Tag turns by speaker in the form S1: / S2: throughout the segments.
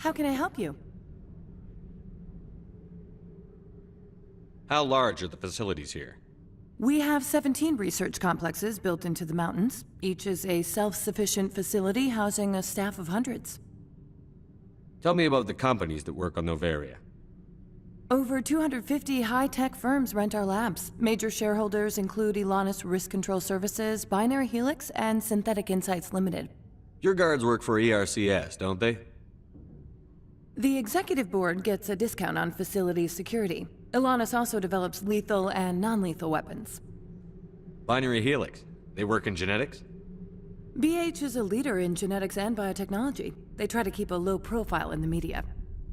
S1: How can I help you?
S2: How large are the facilities here?
S1: We have 17 research complexes built into the mountains. Each is a self-sufficient facility housing a staff of hundreds.
S2: Tell me about the companies that work on Noveria.
S1: Over 250 high-tech firms rent our labs. Major shareholders include Elanus Risk Control Services, Binary Helix, and Synthetic Insights Limited.
S2: Your guards work for ERCS, don't they?
S1: The executive board gets a discount on facility security. Elanus also develops lethal and non-lethal weapons.
S2: Binary Helix. They work in genetics?
S1: BH is a leader in genetics and biotechnology. They try to keep a low profile in the media.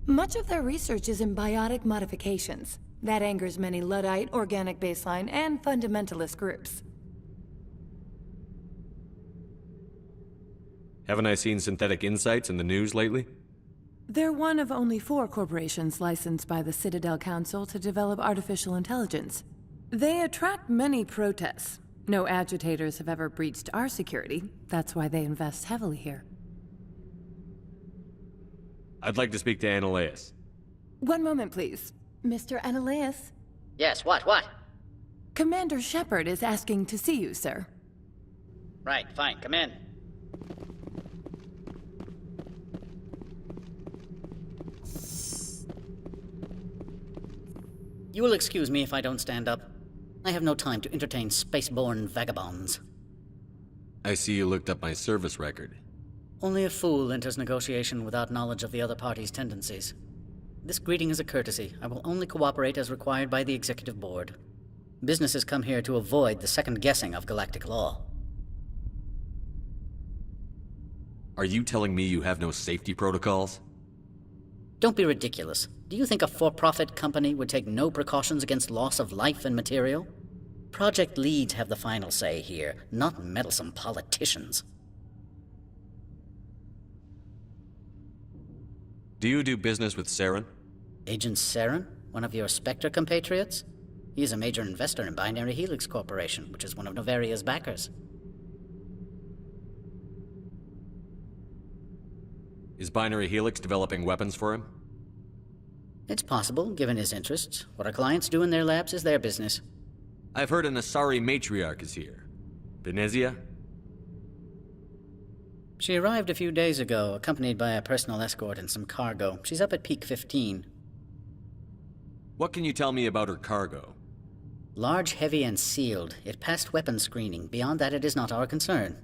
S1: Much of their research is in biotic modifications. That angers many Luddite, organic baseline, and fundamentalist groups.
S2: Haven't I seen Synthetic Insights in the news lately?
S1: They're one of only 4 corporations licensed by the Citadel Council to develop artificial intelligence. They attract many protests. No agitators have ever breached our security. That's why they invest heavily here.
S2: I'd like to speak to Annaleus.
S1: One moment, please. Mr. Annaleus?
S3: Yes, what?
S1: Commander Shepard is asking to see you, sir.
S3: Right, fine, come in. You will excuse me if I don't stand up. I have no time to entertain spaceborne vagabonds.
S2: I see you looked up my service record.
S3: Only a fool enters negotiation without knowledge of the other party's tendencies. This greeting is a courtesy. I will only cooperate as required by the Executive Board. Businesses come here to avoid the second guessing of galactic law.
S2: Are you telling me you have no safety protocols?
S3: Don't be ridiculous. Do you think a for-profit company would take no precautions against loss of life and material? Project leads have the final say here, not meddlesome politicians.
S2: Do you do business with Saren?
S3: Agent Saren? One of your Spectre compatriots? He is a major investor in Binary Helix Corporation, which is one of Noveria's backers.
S2: Is Binary Helix developing weapons for him?
S3: It's possible, given his interests. What our clients do in their labs is their business.
S2: I've heard an Asari matriarch is here. Venezia?
S3: She arrived a few days ago, accompanied by a personal escort and some cargo. She's up at Peak 15.
S2: What can you tell me about her cargo?
S3: Large, heavy, and sealed. It passed weapons screening. Beyond that, it is not our concern.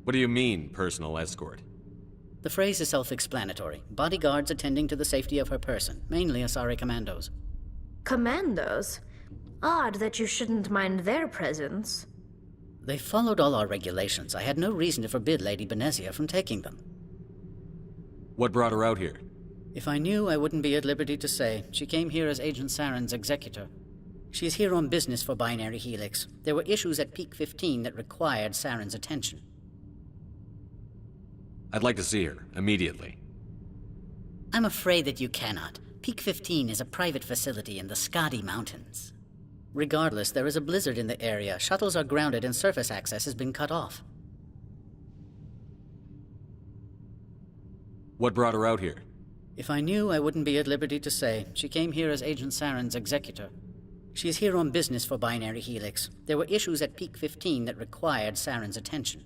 S2: What do you mean, personal escort?
S3: The phrase is self-explanatory. Bodyguards attending to the safety of her person, mainly Asari commandos.
S4: Commandos? Odd that you shouldn't mind their presence.
S3: They followed all our regulations. I had no reason to forbid Lady Benezia from taking them.
S2: What brought her out here?
S3: If I knew, I wouldn't be at liberty to say. She came here as Agent Saren's executor. She is here on business for Binary Helix. There were issues at Peak 15 that required Saren's attention.
S2: I'd like to see her, immediately.
S3: I'm afraid that you cannot. Peak 15 is a private facility in the Skadi Mountains. Regardless, there is a blizzard in the area. Shuttles are grounded and surface access has been cut off.
S2: What brought her out here?
S3: If I knew, I wouldn't be at liberty to say. She came here as Agent Saren's executor. She is here on business for Binary Helix. There were issues at Peak 15 that required Saren's attention.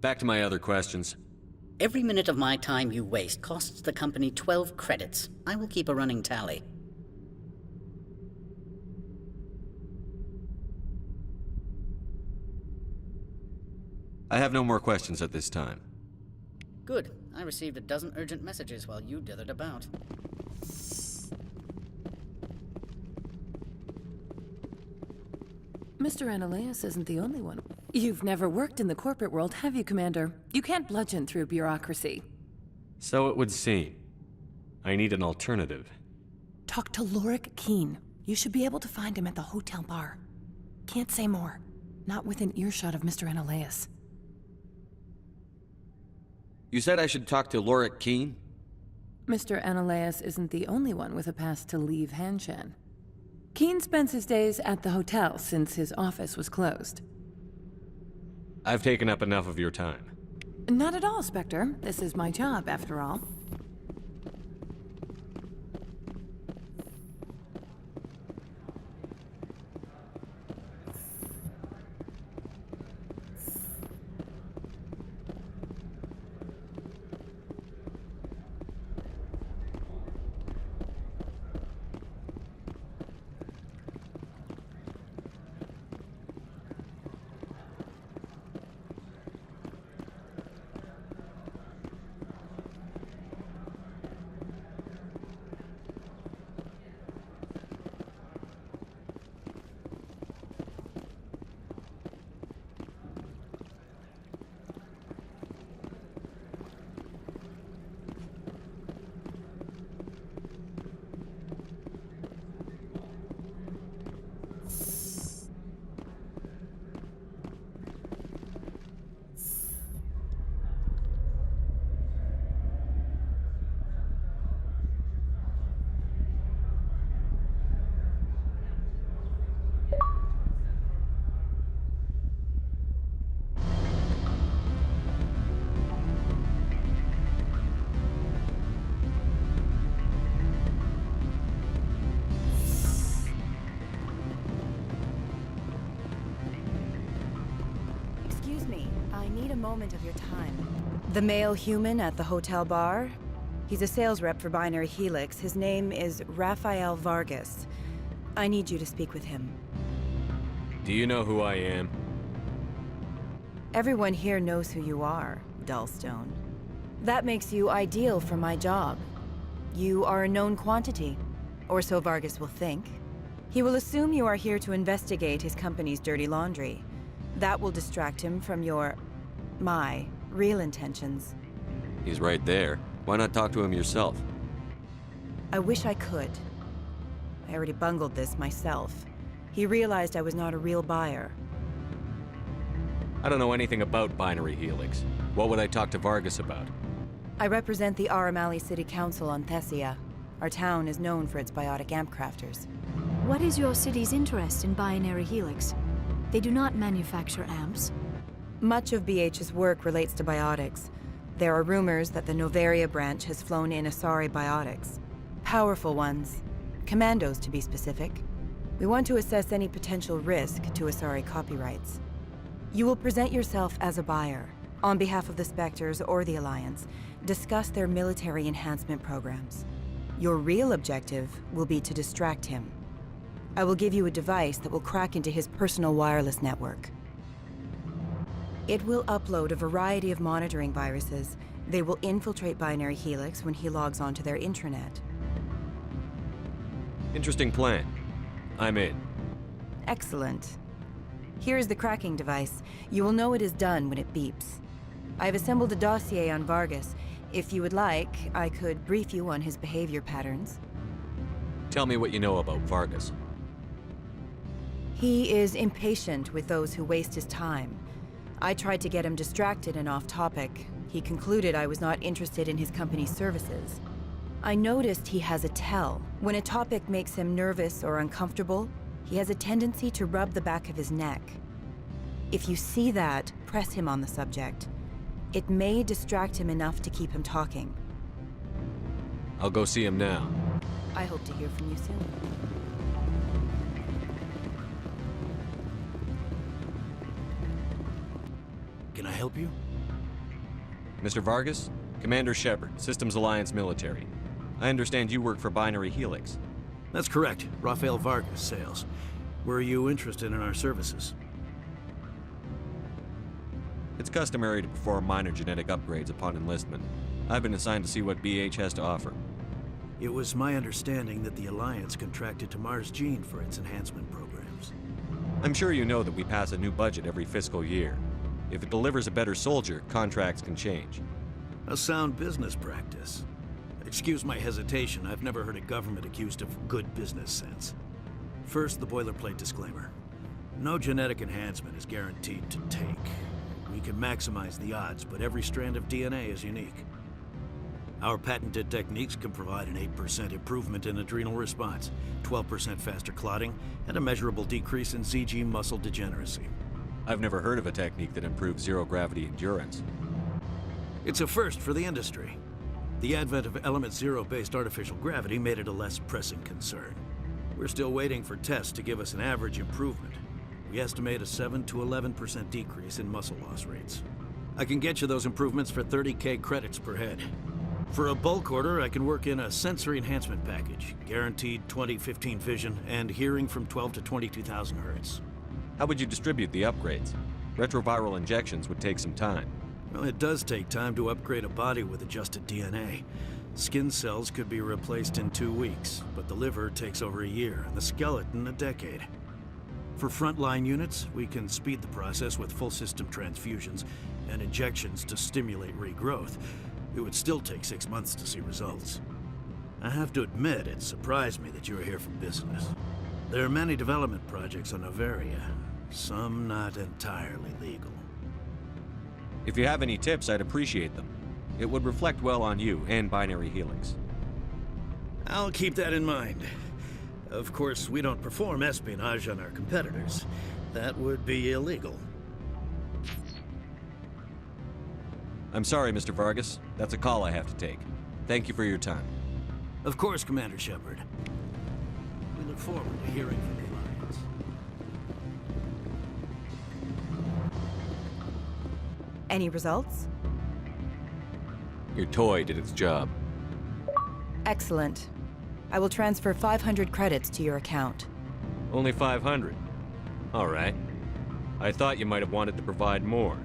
S2: Back to my other questions.
S3: Every minute of my time you waste costs the company 12 credits. I will keep a running tally.
S2: I have no more questions at this time.
S3: Good. I received a dozen urgent messages while you dithered about.
S1: Mr. Annaleus isn't the only one. You've never worked in the corporate world, have you, Commander? You can't bludgeon through bureaucracy.
S2: So it would seem. I need an alternative.
S1: Talk to Lorik Keen. You should be able to find him at the hotel bar. Can't say more. Not within earshot of Mr. Annaleus.
S2: You said I should talk to Lorik Keen?
S1: Mr. Annaleus isn't the only one with a pass to leave Hanshan. Keen spends his days at the hotel since his office was closed.
S2: I've taken up enough of your time.
S1: Not at all, Spectre. This is my job, after all.
S5: Excuse me, I need a moment of your time. The male human at the hotel bar? He's a sales rep for Binary Helix. His name is Rafael Vargas. I need you to speak with him.
S2: Do you know who I am?
S5: Everyone here knows who you are, Dullstone. That makes you ideal for my job. You are a known quantity, or so Vargas will think. He will assume you are here to investigate his company's dirty laundry. That will distract him from my real intentions.
S2: He's right there. Why not talk to him yourself?
S5: I wish I could. I already bungled this myself. He realized I was not a real buyer.
S2: I don't know anything about Binary Helix. What would I talk to Vargas about?
S5: I represent the Aramali City Council on Thessia. Our town is known for its biotic amp crafters.
S6: What is your city's interest in Binary Helix? They do not manufacture amps.
S5: Much of BH's work relates to biotics. There are rumors that the Novaria branch has flown in Asari biotics. Powerful ones. Commandos, to be specific. We want to assess any potential risk to Asari copyrights. You will present yourself as a buyer, on behalf of the Spectres or the Alliance, discuss their military enhancement programs. Your real objective will be to distract him. I will give you a device that will crack into his personal wireless network. It will upload a variety of monitoring viruses. They will infiltrate Binary Helix when he logs onto their intranet.
S2: Interesting plan. I'm in.
S5: Excellent. Here is the cracking device. You will know it is done when it beeps. I have assembled a dossier on Vargas. If you would like, I could brief you on his behavior patterns.
S2: Tell me what you know about Vargas.
S5: He is impatient with those who waste his time. I tried to get him distracted and off topic. He concluded I was not interested in his company's services. I noticed he has a tell. When a topic makes him nervous or uncomfortable, he has a tendency to rub the back of his neck. If you see that, press him on the subject. It may distract him enough to keep him talking.
S2: I'll go see him now.
S5: I hope to hear from you soon.
S7: Can I help you?
S2: Mr. Vargas? Commander Shepard, Systems Alliance Military. I understand you work for Binary Helix.
S7: That's correct. Rafael Vargas, sales. Were you interested in our services?
S2: It's customary to perform minor genetic upgrades upon enlistment. I've been assigned to see what BH has to offer.
S7: It was my understanding that the Alliance contracted to Mars Gene for its enhancement programs.
S2: I'm sure you know that we pass a new budget every fiscal year. If it delivers a better soldier, contracts can change.
S7: A sound business practice. Excuse my hesitation, I've never heard a government accused of good business sense. First, the boilerplate disclaimer. No genetic enhancement is guaranteed to take. We can maximize the odds, but every strand of DNA is unique. Our patented techniques can provide an 8% improvement in adrenal response, 12% faster clotting, and a measurable decrease in ZG muscle degeneracy.
S2: I've never heard of a technique that improves zero-gravity endurance.
S7: It's a first for the industry. The advent of Element Zero-based artificial gravity made it a less pressing concern. We're still waiting for tests to give us an average improvement. We estimate a 7 to 11% decrease in muscle loss rates. I can get you those improvements for 30K credits per head. For a bulk order, I can work in a sensory enhancement package, guaranteed 20/15 vision, and hearing from 12 to 22,000 hertz.
S2: How would you distribute the upgrades? Retroviral injections would take some time.
S7: Well, it does take time to upgrade a body with adjusted DNA. Skin cells could be replaced in 2 weeks, but the liver takes over a year, and the skeleton a decade. For frontline units, we can speed the process with full system transfusions and injections to stimulate regrowth. It would still take 6 months to see results. I have to admit, it surprised me that you were here for business. There are many development projects on Noveria, some not entirely legal.
S2: If you have any tips, I'd appreciate them. It would reflect well on you and Binary Helix.
S7: I'll keep that in mind. Of course, we don't perform espionage on our competitors. That would be illegal.
S2: I'm sorry, Mr. Vargas. That's a call I have to take. Thank you for your time.
S7: Of course, Commander Shepard. We look forward to hearing from the Alliance.
S5: Any results?
S2: Your toy did its job.
S5: Excellent. I will transfer 500 credits to your account.
S2: Only 500. All right. I thought you might have wanted to provide more,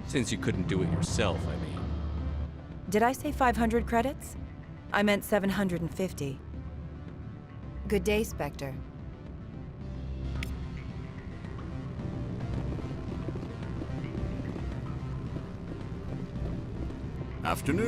S2: since you couldn't do it yourself, I mean.
S5: Did I say 500 credits? I meant 750. Good day, Spectre.
S8: Afternoon.